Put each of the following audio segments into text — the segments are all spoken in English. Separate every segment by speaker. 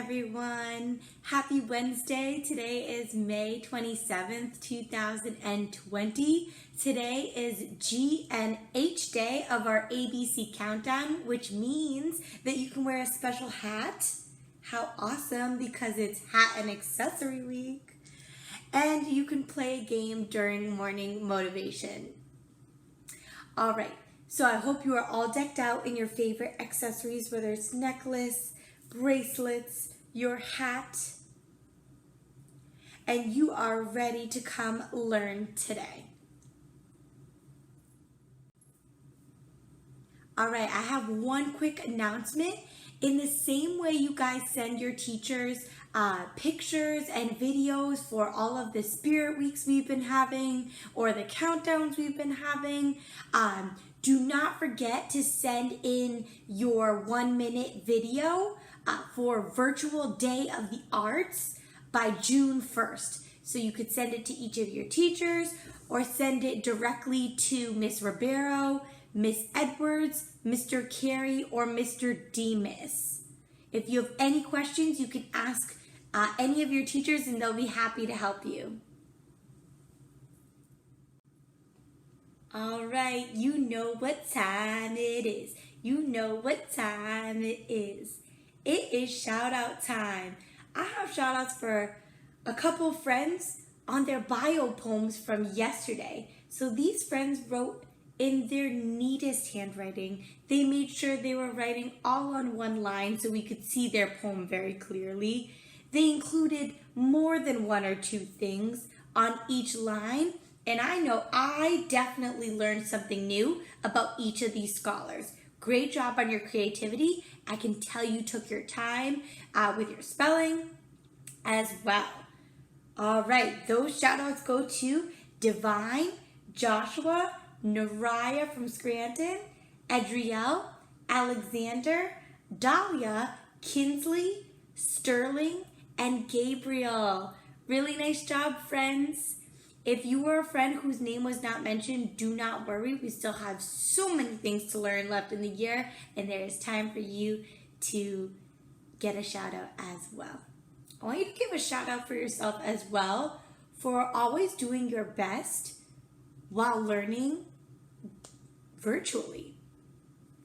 Speaker 1: everyone. Happy Wednesday. Today is May 27th, 2020. Today is G and H day of our ABC countdown, which means that you can wear a special hat. How awesome, because it's hat and accessory week. And you can play a game during morning motivation. All right, so I hope you are all decked out in your favorite accessories, whether it's necklace, bracelets, your hat, and you are ready to come learn today. All right, I have one quick announcement. In the same way you guys send your teachers pictures and videos for all of the spirit weeks we've been having or the countdowns we've been having, do not forget to send in your 1-minute video for Virtual Day of the Arts by June 1st. So you could send it to each of your teachers or send it directly to Miss Ribeiro, Miss Edwards, Mr. Carey, or Mr. Demas. If you have any questions, you can ask any of your teachers and they'll be happy to help you. All right, you know what time it is. You know what time it is. It is shout out time. I have shout outs for a couple friends on their bio poems from yesterday. So these friends wrote in their neatest handwriting. They made sure they were writing all on one line so we could see their poem very clearly. They included more than one or two things on each line, and I know I definitely learned something new about each of these scholars. Great job on your creativity. I can tell you took your time with your spelling as well. All right, those shout outs go to Divine, Joshua, Naraya from Scranton, Adrielle, Alexander, Dahlia, Kinsley, Sterling, and Gabriel. Really nice job, friends. If you were a friend whose name was not mentioned, do not worry. We still have so many things to learn left in the year, and there is time for you to get a shout out as well. I want you to give a shout out for yourself as well for always doing your best while learning virtually.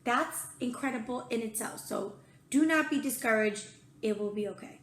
Speaker 1: That's incredible in itself. So do not be discouraged. It will be okay.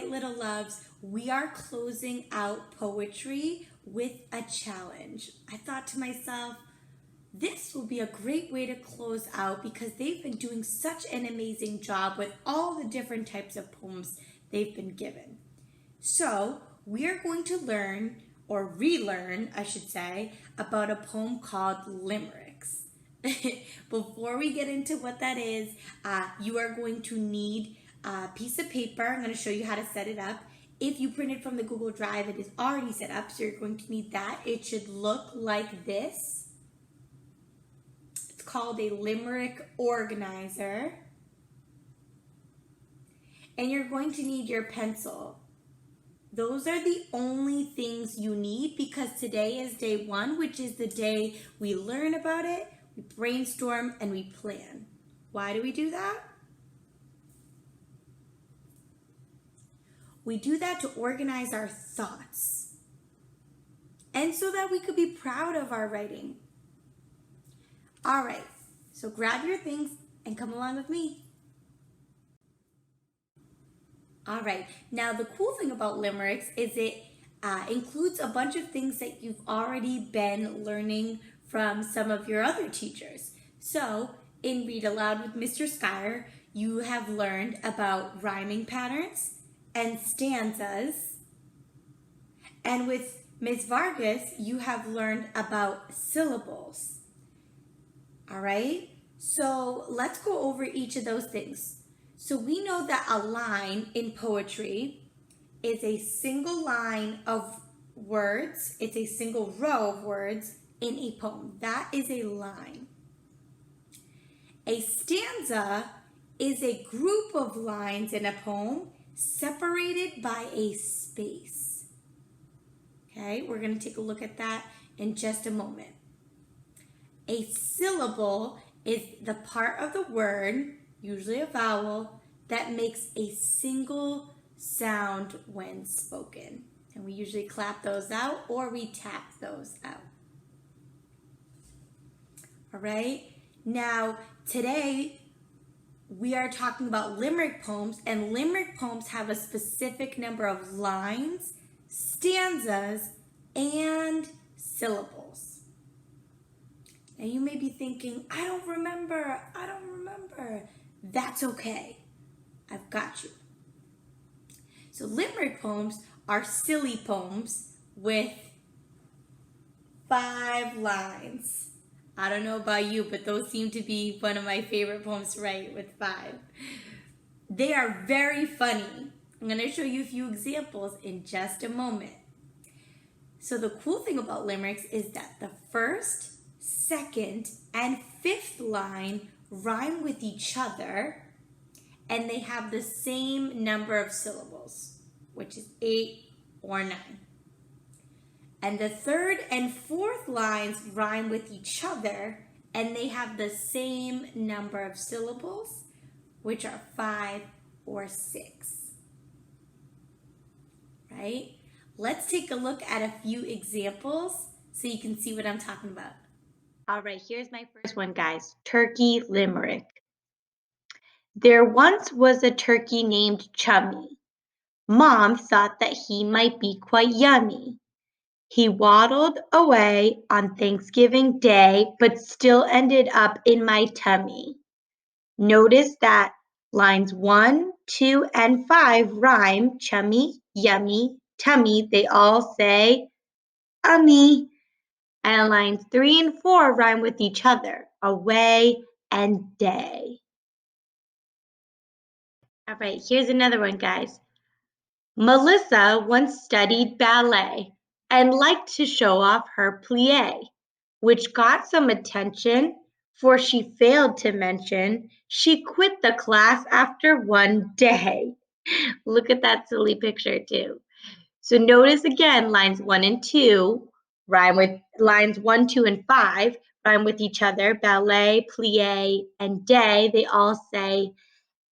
Speaker 1: Little loves, we are closing out poetry with a challenge. I thought to myself, this will be a great way to close out because they've been doing such an amazing job with all the different types of poems they've been given. So we are going to learn, or relearn, I should say, about a poem called Limericks. Before we get into what that is, you are going to need a piece of paper. I'm going to show you how to set it up. If you printed from the Google Drive, it is already set up, so you're going to need that. It should look like this. It's called a limerick organizer. And you're going to need your pencil. Those are the only things you need because today is day 1, which is the day we learn about it, we brainstorm, and we plan. Why do we do that? We do that to organize our thoughts and so that we could be proud of our writing. All right, so grab your things and come along with me. All right, now the cool thing about Limericks is it includes a bunch of things that you've already been learning from some of your other teachers. So in Read Aloud with Mr. Skyer, you have learned about rhyming patterns and stanzas. And with Ms. Vargas, you have learned about syllables. All right? So let's go over each of those things. So we know that a line in poetry is a single line of words, it's a single row of words in a poem. That is a line. A stanza is a group of lines in a poem separated by a space. Okay, we're going to take a look at that in just a moment. A syllable is the part of the word, usually a vowel, that makes a single sound when spoken. And we usually clap those out or we tap those out. All right? Now, today we are talking about limerick poems, and limerick poems have a specific number of lines, stanzas, and syllables. Now you may be thinking, I don't remember. That's okay. I've got you. So limerick poems are silly poems with 5 lines. I don't know about you, but those seem to be one of my favorite poems to write, with 5. They are very funny. I'm going to show you a few examples in just a moment. So the cool thing about limericks is that the first, second, and fifth line rhyme with each other, and they have the same number of syllables, which is 8 or 9. And the third and fourth lines rhyme with each other, and they have the same number of syllables, which are 5 or 6. Right? Let's take a look at a few examples so you can see what I'm talking about. All right, here's my first one, guys. Turkey limerick. There once was a turkey named Chummy. Mom thought that he might be quite yummy. He waddled away on Thanksgiving Day, but still ended up in my tummy. Notice that lines 1, 2, and 5 rhyme. Chummy, yummy, tummy. They all say ummy. And lines 3 and 4 rhyme with each other. Away and day. All right, here's another one, guys. Melissa once studied ballet and liked to show off her plie, which got some attention, for she failed to mention she quit the class after one day. Look at that silly picture too. So notice again, lines 1 and 2 rhyme with lines 1, 2, and 5 rhyme with each other. Ballet, plie, and day, they all say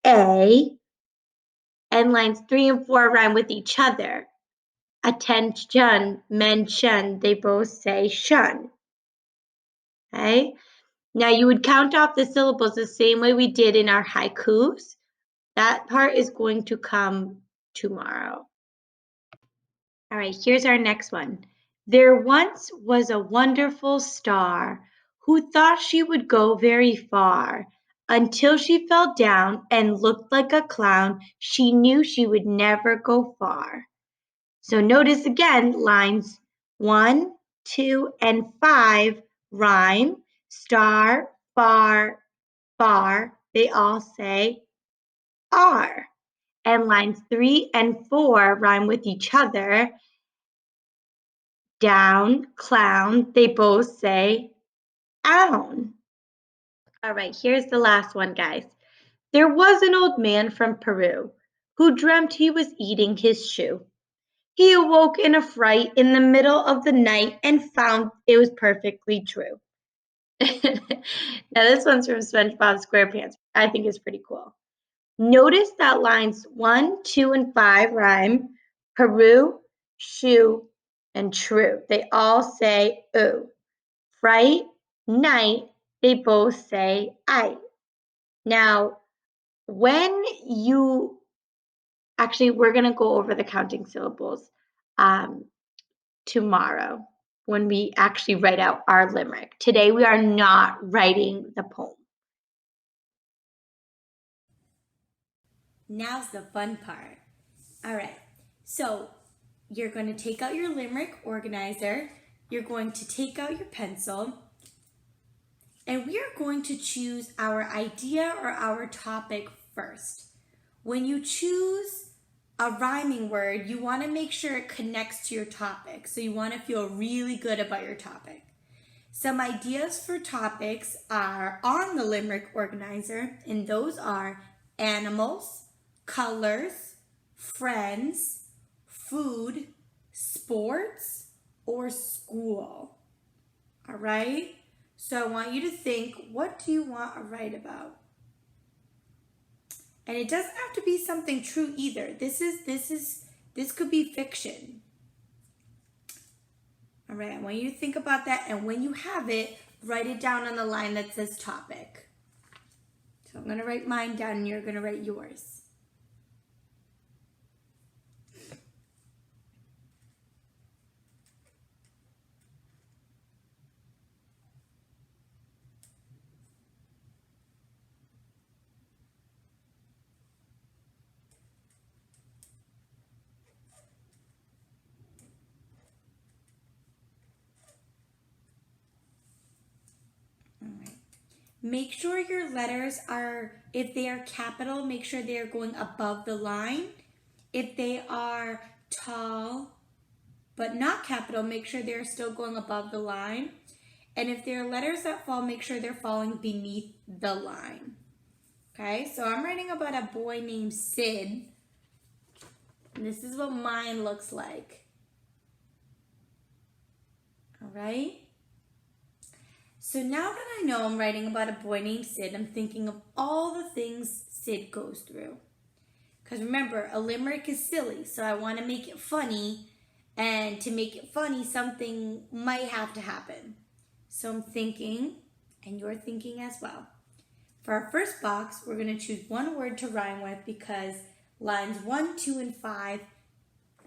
Speaker 1: a. And lines 3 and 4 rhyme with each other. Attention, mention, they both say shun. Okay? Now you would count off the syllables the same way we did in our haikus. That part is going to come tomorrow. All right, here's our next one. There once was a wonderful star who thought she would go very far. Until she fell down and looked like a clown, she knew she would never go far. So notice again, lines 1, 2, and 5 rhyme. Star, far, far, they all say are. And lines 3 and 4 rhyme with each other. Down, clown, they both say own. All right, here's the last one, guys. There was an old man from Peru who dreamt he was eating his shoe. He awoke in a fright in the middle of the night and found it was perfectly true. Now this one's from SpongeBob SquarePants. I think it's pretty cool. Notice that lines 1, 2, and 5 rhyme. Peru, shoe, and true. They all say ooh. Fright, night, they both say I. Now, when you actually, we're going to go over the counting syllables tomorrow when we actually write out our limerick. Today, we are not writing the poem. Now's the fun part. All right, so you're going to take out your limerick organizer, you're going to take out your pencil, and we are going to choose our idea or our topic first. When you choose a rhyming word, you want to make sure it connects to your topic. So you want to feel really good about your topic. Some ideas for topics are on the limerick organizer, and those are animals, colors, friends, food, sports, or school. All right? So I want you to think, what do you want to write about? And it doesn't have to be something true either. This could be fiction. All right, I want you to think about that, and when you have it, write it down on the line that says topic. So I'm going to write mine down, and you're going to write yours. Make sure your letters are, if they are capital, make sure they are going above the line. If they are tall but not capital, make sure they're still going above the line. And if they're letters that fall, make sure they're falling beneath the line. Okay, so I'm writing about a boy named Sid. And this is what mine looks like. All right. So now that I know I'm writing about a boy named Sid, I'm thinking of all the things Sid goes through. Because remember, a limerick is silly, so I want to make it funny. And to make it funny, something might have to happen. So I'm thinking, and you're thinking as well. For our first box, we're going to choose one word to rhyme with because lines 1, 2, and 5,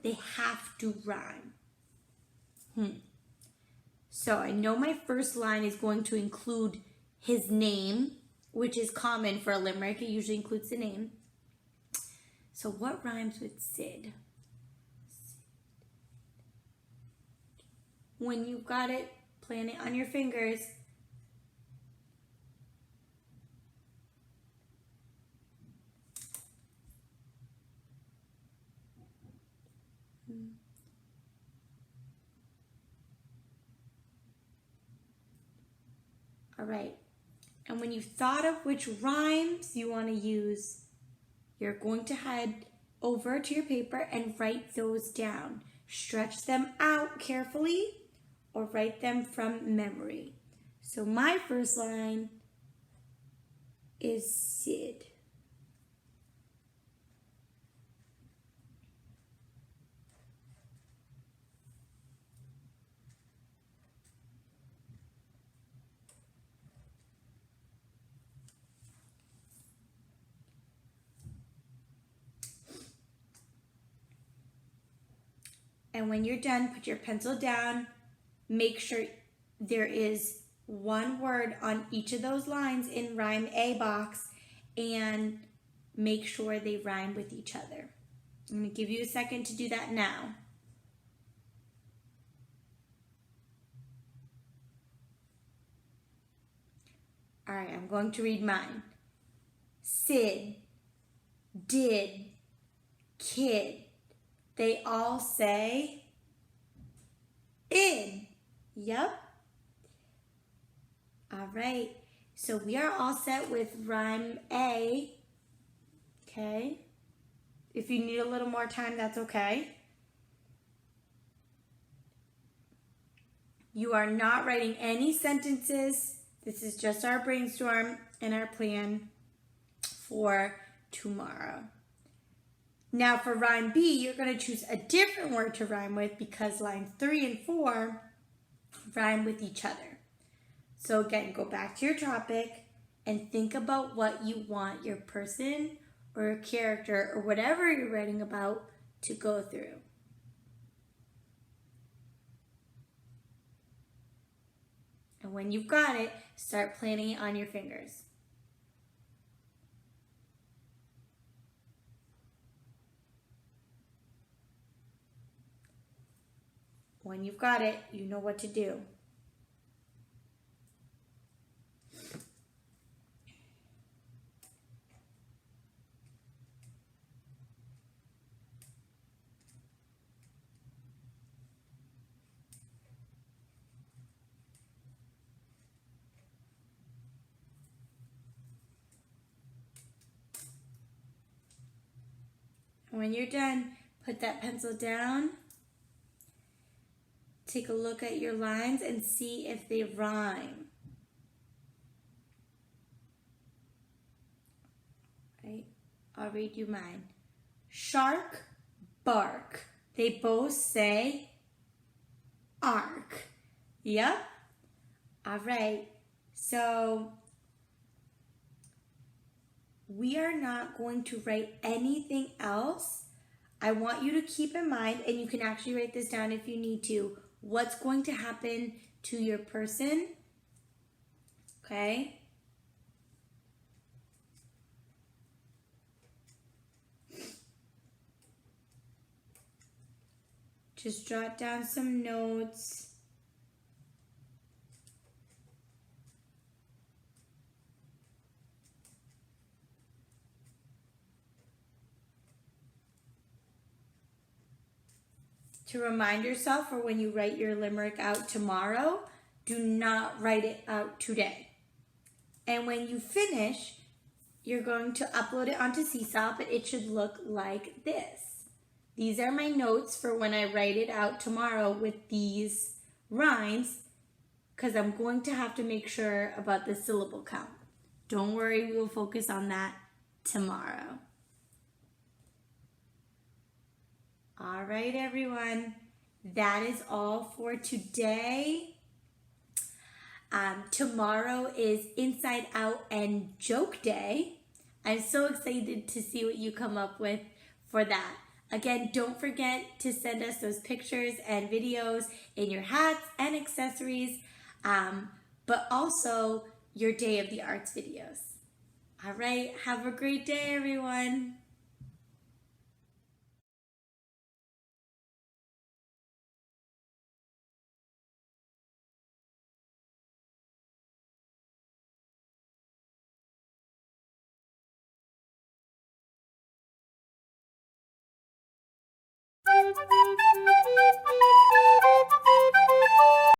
Speaker 1: they have to rhyme. So I know my first line is going to include his name, which is common for a limerick. It usually includes the name. So what rhymes with Sid? When you've got it, plan it on your fingers. All right, and when you've thought of which rhymes you want to use, you're going to head over to your paper and write those down. Stretch them out carefully or write them from memory. So my first line is Sid. And when you're done, put your pencil down. Make sure there is one word on each of those lines in rhyme A box and make sure they rhyme with each other. I'm going to give you a second to do that now. All right, I'm going to read mine. Sid, did, kid. They all say id. Yep. All right. So we are all set with rhyme A. Okay. If you need a little more time, that's okay. You are not writing any sentences. This is just our brainstorm and our plan for tomorrow. Now for rhyme B, you're going to choose a different word to rhyme with because lines 3 and 4 rhyme with each other. So again, go back to your topic and think about what you want your person or a character or whatever you're writing about to go through. And when you've got it, start planning it on your fingers. When you've got it, you know what to do. When you're done, put that pencil down. Take a look at your lines and see if they rhyme. Right? I'll read you mine. Shark, bark. They both say ark. Yep. All right. So we are not going to write anything else. I want you to keep in mind, and you can actually write this down if you need to, what's going to happen to your person. Okay? Just jot down some notes. To remind yourself for when you write your limerick out tomorrow, do not write it out today. And when you finish, you're going to upload it onto Seesaw, but it should look like this. These are my notes for when I write it out tomorrow with these rhymes, because I'm going to have to make sure about the syllable count. Don't worry, we will focus on that tomorrow. All right, everyone, that is all for today. Tomorrow is Inside Out and Joke Day. I'm so excited to see what you come up with for that. Again, don't forget to send us those pictures and videos in your hats and accessories, but also your Day of the Arts videos. All right, have a great day, everyone.